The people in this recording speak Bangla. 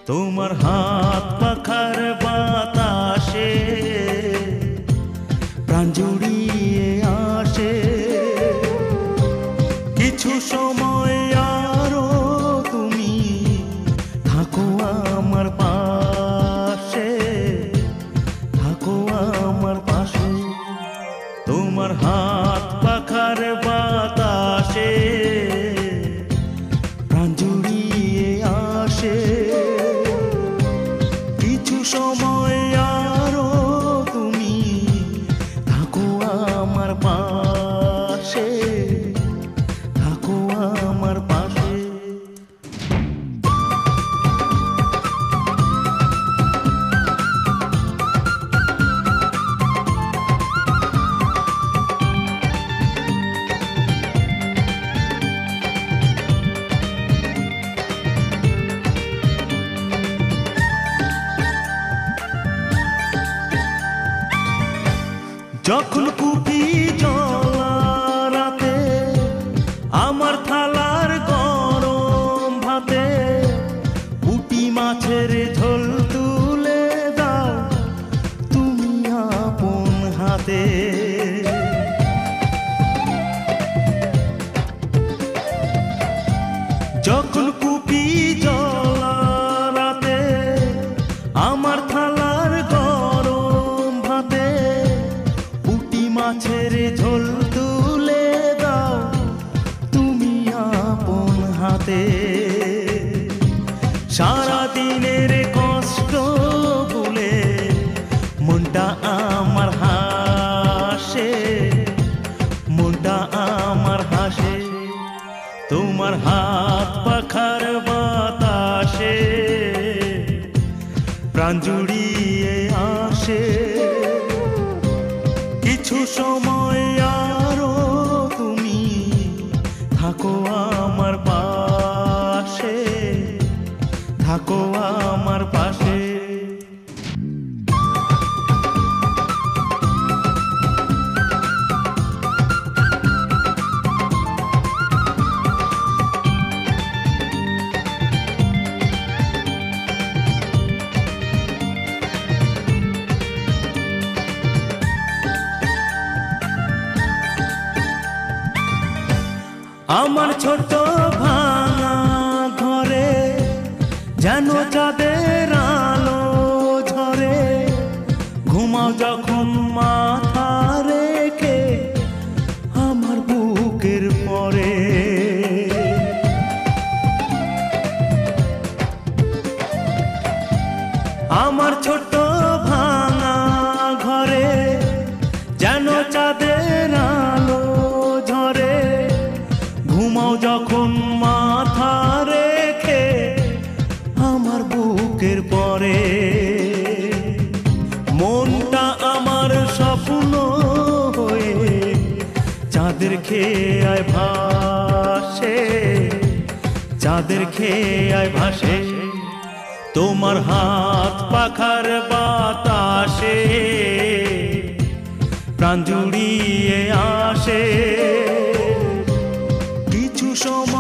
তোমার হাত পাখার বাতাসে প্রাণ জুড়িয়ে আসে, কিছু সময় আরো তুমি থাকো আমার পাশে, থাকো আমার পাশে। তোমার হাত পাখার বাতাসে প্রাণ জুড়িয়ে আসে, কিছু সময় আরো তুমি থাকো আমার পাশে, থাকো আমার পাশে। যখন কুপি জ্বলা রাতে আমার থালার গরম ভাতে পুঁটি মাছের ঝোল তুলে দাও তুমি আপন হাতে। যখন কুপি জ্বলা রাতে আমার থালার গরম ভাতে মাছের ঝোল তুলে দাও তুমি আপন হাতে। সারা দিনের কষ্ট ভুলে মনটা আমার হাসে, মনটা আমার হাসে। তোমার হাত পাখার বাতাসে প্রাণ জুড়িয়ে আসে, কিছু সময় আরো তুমি থাকো আমার পাশে, থাকো আমার পাশে। আমার ছোট ভাঙা ঘরে যেন চাঁদের আলো ঝরে, ঘুমাও যখন মাথা রেখে আমার বুকের পরে। আমার ছোট ভাঙা ঘরে যেন চাঁদের আলো ঝরে, ঘুমাও যখন মাথা রেখে আমার বুকের পরে। মনটা আমার স্বপ্ন হয়ে চাঁদের খেয়ায় ভাসে, চাঁদের খেয়ায় ভাসে। তোমার হাত পাখার বাতাসে প্রাণ জুড়িয়ে আসে, কিছু সময়